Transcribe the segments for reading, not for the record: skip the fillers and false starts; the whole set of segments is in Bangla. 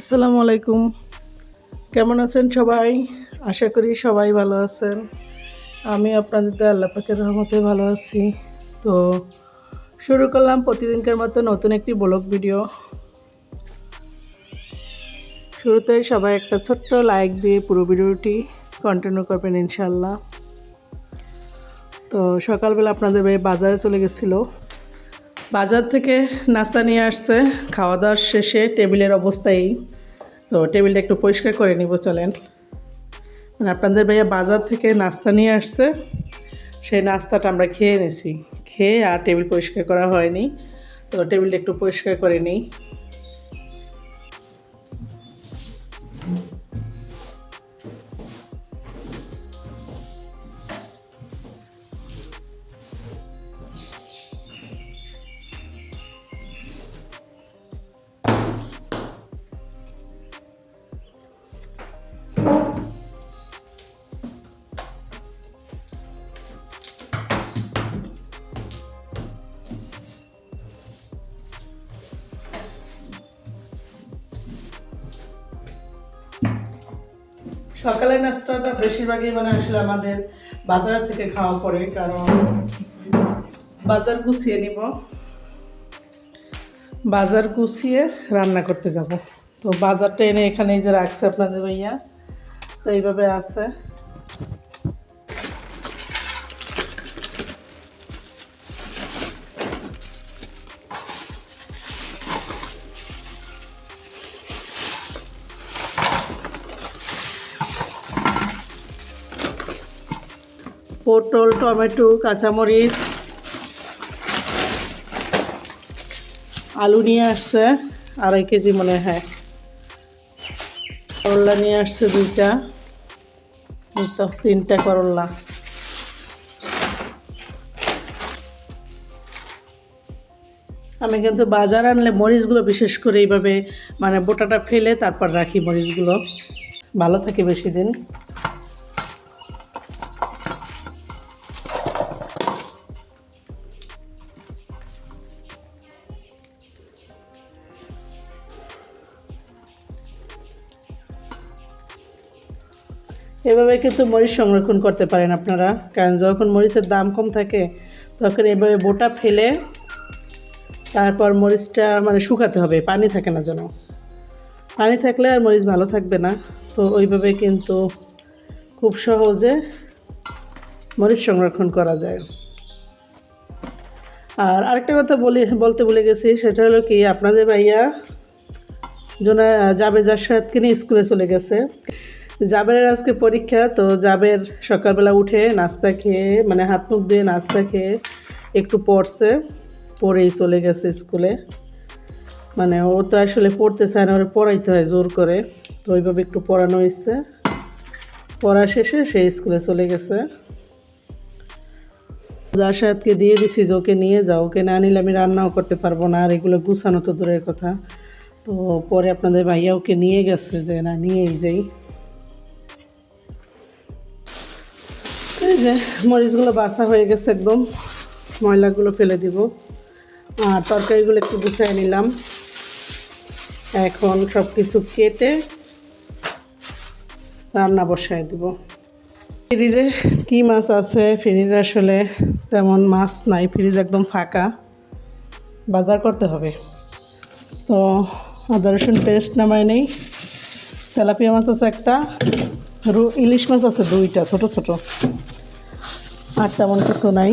আসসালামু আলাইকুম। কেমন আছেন সবাই? আশা করি সবাই ভালো আছেন। আমি আপনাদের দয়ায় আল্লাহ পাকের রহমতে ভালো আছি। তো শুরু করলাম প্রতিদিনকার মতো নতুন একটি ব্লগ ভিডিও। শুরুতেই সবাই একটা ছোট্ট লাইক দিয়ে পুরো ভিডিওটি কন্টিনিউ করবেন ইনশাআল্লাহ। তো সকালবেলা আপনাদের বাজারে চলে গেছিলো। বাজার থেকে নাস্তা নিয়ে আসছে। খাওয়া দাওয়ার শেষে টেবিলের অবস্থায় তো টেবিলটা একটু পরিষ্কার করে নিব চলেন। আপনাদের ভাইয়া বাজার থেকে নাস্তা নিয়ে আসছে, সেই নাস্তাটা আমরা খেয়ে নিছি। খেয়ে আর টেবিল পরিষ্কার করা হয়নি, তো টেবিলটা একটু পরিষ্কার করে নিই। সকালের নাস্তাটা বেশিরভাগই আসলে আমাদের বাজার থেকে খাওয়া পড়ে, কারণ বাজার গুছিয়ে নিব, বাজার গুছিয়ে রান্না করতে যাব। তো বাজারটা এনে এখানে যে রাখছে আপনাদের ভাইয়া, তো এইভাবে আছে। পটল, টমেটো, কাঁচামরিচ, আলু নিয়ে আসছে 2.5 কেজি মনে হয়। করলা নিয়ে আসছে 2টা, 3টা করলা। আমি কিন্তু বাজার আনলে মরিচগুলো বিশেষ করে এইভাবে বোটাটা ফেলে তারপর রাখি, মরিচগুলো ভালো থাকে বেশি দিন। এভাবে কিন্তু মরিচ সংরক্ষণ করতে পারেন আপনারা, কারণ যখন মরিচের দাম কম থাকে তখন এভাবে বোটা ফেলে তারপর মরিচটা শুকাতে হবে, পানি থাকে না যেন। পানি থাকলে আর মরিচ ভালো থাকবে না। তো ওইভাবে কিন্তু খুব সহজে মরিচ সংরক্ষণ করা যায়। আর আরেকটা কথা বলতে ভুলে গেছি, সেটা হলো কি, আপনাদের ভাইয়া জাবের সাথে নিয়ে স্কুলে চলে গেছে। জাবেরের আজকে পরীক্ষা, তো জাবের সকালবেলা উঠে নাস্তা খেয়ে হাত মুখ ধুয়ে নাস্তা খেয়ে একটু পড়ছে, পড়েই চলে গেছে স্কুলে। ও তো আসলে পড়তে চায় না, ওরা পড়াইতে হয় জোর করে। তো ওইভাবে একটু পড়ানো হয়েছে, পড়া শেষে সে স্কুলে চলে গেছে। জাসাদকে দিয়ে দিছি যে ওকে নিয়ে যাও, ওকে না নিলে আমি রান্নাও করতে পারবো না, আর এগুলো গুছানো তো দূরের কথা। তো পরে আপনাদের ভাইয়া ওকে নিয়ে গেছে যে না নিয়েই যাই। এই যে মরিচগুলো বাছা হয়ে গেছে, একদম ময়লাগুলো ফেলে দিব। আর তরকারিগুলো একটু গুছিয়ে নিলাম। এখন সব কিছু কেটে রান্না বসায় দেব। ফ্রিজে কি মাছ আছে? ফ্রিজে আসলে তেমন মাছ নাই, ফ্রিজ একদম ফাঁকা, বাজার করতে হবে। তো আদা রসুন পেস্ট নামাই নেই। তেলাপিয়া মাছ আছে একটা, ইলিশ মাছ আছে 2টা ছোট ছোট, আর তেমন কিছু নাই।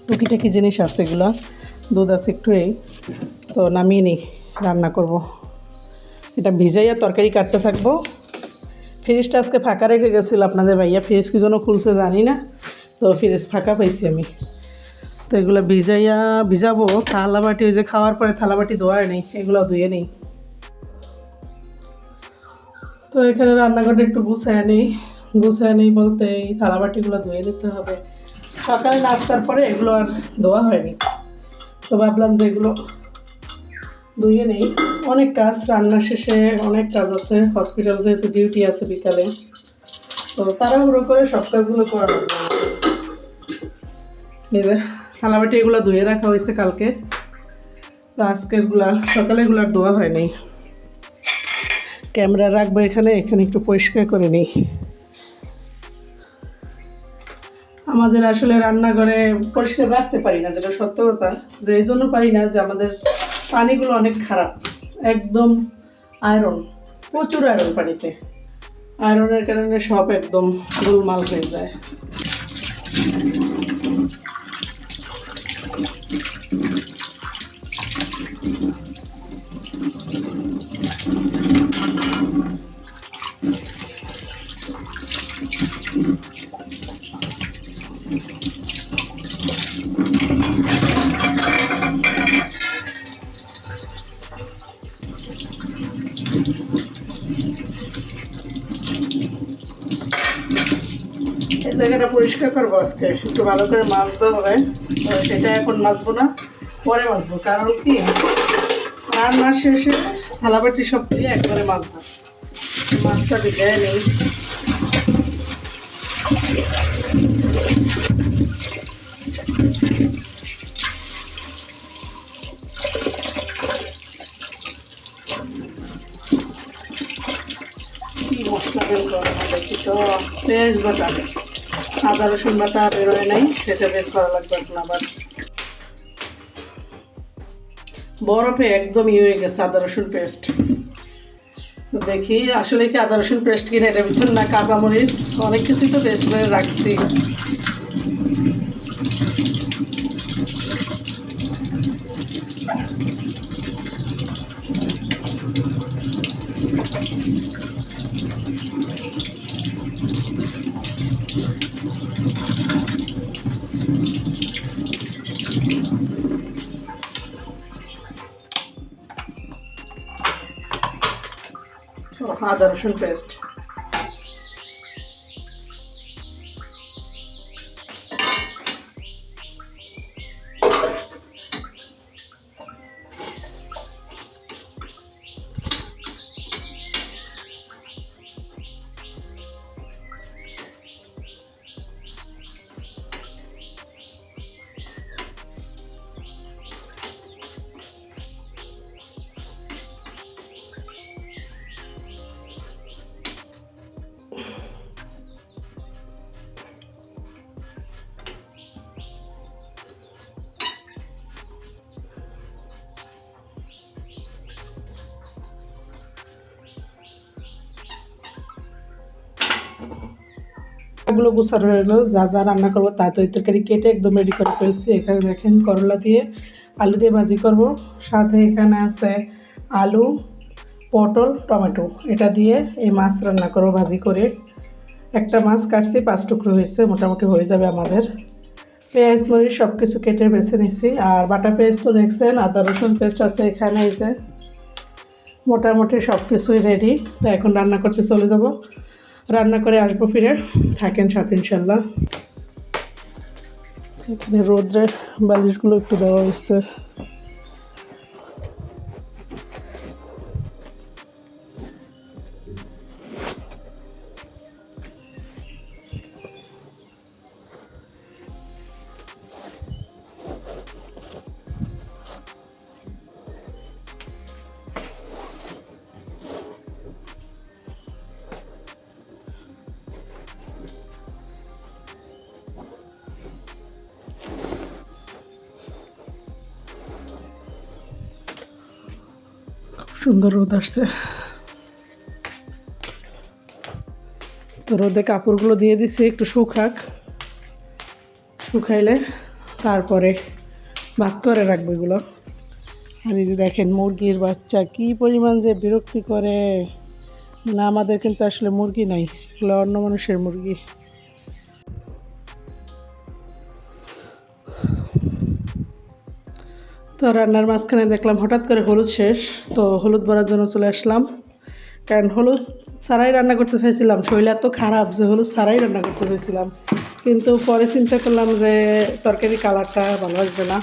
টুকিটাকি জিনিস আছে এগুলো, দুধ আছে একটু, এই তো নামিয়ে নিই, রান্না করব। এটা ভিজাইয়া তরকারি কাটতে থাকবো। ফ্রিজটা আজকে ফাঁকা রেখে গেছিলো আপনাদের ভাইয়া, ফ্রিজ কি জন্য খুলছে জানি না, তো ফ্রিজ ফাঁকা পাইছি আমি। তো এগুলো ভিজাবো। থালাবাটি, ওই যে খাওয়ার পরে থালাবাটি ধোয়ার নেই, এগুলো ধুয়ে নেই। তো এখানে রান্নাঘরটা একটু গুছায় নেই বলতে এই থালাবাটিগুলো ধুয়ে নিতে হবে। সকালে নাস্তার পরে এগুলো আর ধোয়া হয়নি, তো ভাবলাম যে এগুলো ধুয়ে নেই। অনেক কাজ, রান্না শেষে অনেক কাজ আছে, হসপিটাল যেহেতু ডিউটি আছে বিকালে, তো তাড়াহুড়ো করে সব কাজগুলো করা হবে। থালাবাটি এগুলো ধুয়ে রাখা হয়েছে কালকে, তো আজকেরগুলা সকালেরগুলার ধোয়া হয় নাই, ক্যামেরা রাখবো এখানে একটু পরিষ্কার করে নিই। আমাদের আসলে রান্নাঘরে পরিষ্কার রাখতে পারি না, যেটা সত্য কথা, যে এই জন্য পারি না যে আমাদের পানিগুলো অনেক খারাপ, একদম আয়রন, প্রচুর আয়রন পানিতে। আয়রনের কারণে সব একদম গোলমাল হয়ে যায়। এই জায়গাটা পরিষ্কার করবো আজকে, একটু ভালো করে মাজতে হবে। সেটা এখন মাজবো না, পরে মাজবো, কারণ কি রান্নার শেষে থালাবাটি সব দিয়ে একবারে মাজবো, মাছটা দিকে নেই। মশলা বের করা দেখি তো, পেঁয়াজ বাটা, আদা রসুন বাটা বেরোয় নাই, সেটা বের করা লাগবে এখন আবার। বরফে একদম হয়ে গেছে আদা রসুন পেস্ট। দেখি আসলে কি আদা রসুন পেস্ট কিনে এটার ভিতর না কাঁচামরিচ, অনেক কিছুই তো পেস্ট করে রাখছি। আদা রসুন পেস্ট এগুলো গুছানো হলো, যা যা রান্না করবো তা তরকারি কেটে একদম রেডি করে ফেলছি। এখানে দেখেন করলা দিয়ে আলু দিয়ে ভাজি করব, সাথে এখানে আছে আলু, পটল, টমেটো, এটা দিয়ে এই মাছ রান্না করবো ভাজি করে। একটা মাছ কাটছি, 5 টুকরো হয়েছে, মোটামুটি হয়ে যাবে আমাদের। পেঁয়াজ মরিচ সব কিছু কেটে বেছে নিছি। আর বাটা পেস্ট তো দেখছেন, আদা রসুন পেস্ট আছে এখানে, এই যে মোটামুটি সব কিছুই রেডি। তো এখন রান্না করতে চলে যাব, রান্না করে আসবো ফিরে, থাকেন সাথে ইনশাল্লাহ। এখানে রোদ্রের বালিশগুলো একটু দেওয়া হয়েছে। সুন্দর রোদ আসছে, তো রোদে কাপড়গুলো দিয়ে দিছি একটু শুকাইলে তারপরে ভাঁজ করে রাখবো এগুলো। আর এই যে দেখেন মুরগির বাচ্চা কি পরিমাণ যে বিরক্তি করে, মানে আমাদের কিন্তু আসলে মুরগি নাই, এগুলো অন্য মানুষের মুরগি। তো রান্নার মাঝখানে দেখলাম হঠাৎ করে হলুদ শেষ, তো হলুদ ভরার জন্য চলে আসলাম। কারণ হলুদ ছাড়াই রান্না করতে চাইছিলাম, শরীর এত খারাপ যে হলুদ ছাড়াই রান্না করতে চাইছিলাম, কিন্তু পরে চিন্তা করলাম যে তরকারি কালারটা ভালো আসবে না,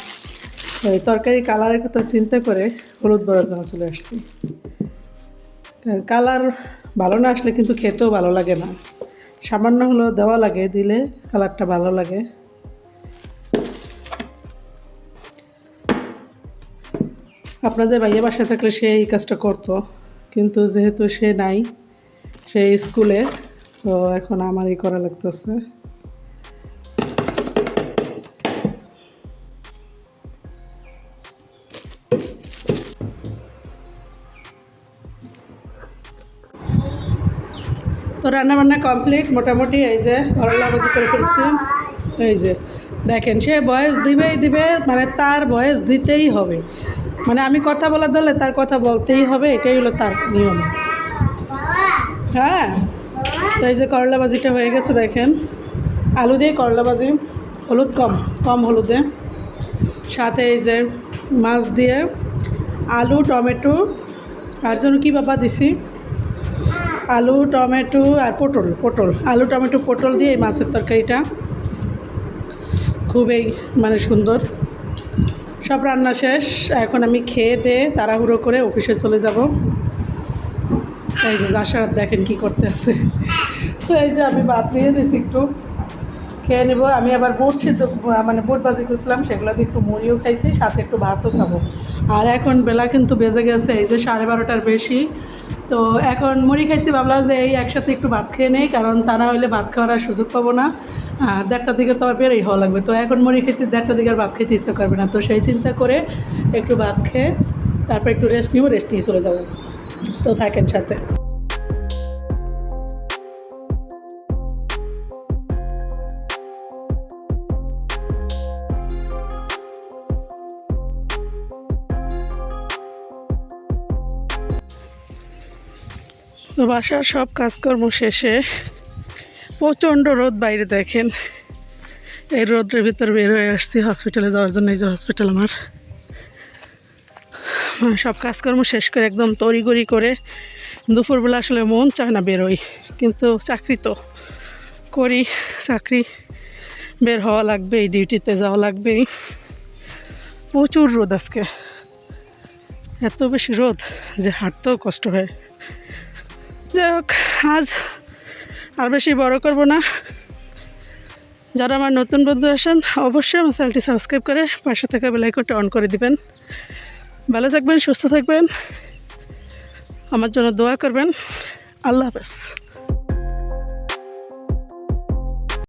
এই তরকারি কালারের কথা চিন্তা করে হলুদ ভরার জন্য চলে আসছি। কালার ভালো না আসলে কিন্তু খেতেও ভালো লাগে না, সামান্য হলো দেওয়া লাগে, দিলে কালারটা ভালো লাগে। আপনাদের ভাইয়া বাসায় থাকলে সে এই কাজটা করতো, কিন্তু যেহেতু সে নাই, সে স্কুলে, তো এখন আমারই করা লাগতেছে। তো রান্নাবান্না কমপ্লিট মোটামুটি। এই যে করলা ভাজি করে ফেলছি। এই যে দেখেন, সে ভয়েস দিবে, মানে তার ভয়েস দিতেই হবে, মানে আমি কথা বলা ধরলে তার কথা বলতেই হবে, এটাই হলো তার নিয়ম। হ্যাঁ, তো এই যে করলা ভাজিটা হয়ে গেছে দেখেন, আলু দিয়ে করলা ভাজি, হলুদ কম হলুদে, সাথে এই যে মাছ দিয়ে আলু টমেটো আর যেন কী বাবা দিছি, আলু টমেটো আর পটল, আলু টমেটো পটল দিয়ে এই মাছের তরকারিটা খুবই মানে সুন্দর। সব রান্না শেষ, এখন আমি খেয়ে দিয়ে তাড়াহুড়ো করে অফিসে চলে যাব। এই যে আশারাত দেখেন কি করতে আছে। তো এই যে আমি ভাত নিয়ে নিয়েছি, একটু খেয়ে নেবো। আমি আবার বুট সিদ্ধ মানে বুট ভাজি করছিলাম, সেগুলো দিয়ে একটু মুড়িও খাইছি, সাথে একটু ভাতও খাবো। আর এখন বেলা কিন্তু বেজে গেছে এই যে 12:30টার বেশি। তো এখন মুড়ি খাইছি, ভাবলাম যে এই একসাথে একটু ভাত খেয়ে নেই, কারণ তা না হইলে ভাত খাওয়ার আর সুযোগ পাবো না। 1:30টার দিকে তো আর বেরোই হওয়া লাগবে। তো এখন মুড়ি খেয়েছি, 1:30টার দিকে আর ভাত খেতে ইচ্ছা করবে না। তো সেই চিন্তা করে একটু ভাত খেয়ে তারপর একটু রেস্ট নিয়ে চলে যাবো। তো থাকেন সাথে। তো বাসার সব কাজকর্ম শেষে প্রচণ্ড রোদ বাইরে দেখেন, এই রোদের ভিতর বের হয়ে আসছি হসপিটালে যাওয়ার জন্য। এই যে হসপিটাল আমার, সব কাজকর্ম শেষ করে একদম তড়িঘড়ি করে দুপুরবেলা আসলে মন চায় না বেরোই, কিন্তু চাকরি তো করি, চাকরি বের হওয়া লাগবেই, ডিউটিতে যাওয়া লাগবেই। প্রচুর রোদ আজকে, এত বেশি রোদ যে হাঁটতেও কষ্ট হয়। যাই হোক, আজ আর বেশি বড় করব না। যারা আমার নতুন বন্ধু আসেন, অবশ্যই আমার চ্যানেলটি সাবস্ক্রাইব করে পাশে থাকা বেল আইকনটা অন করে দিবেন। ভালো থাকবেন, সুস্থ থাকবেন, আমার জন্য দোয়া করবেন। আল্লাহ হাফেজ।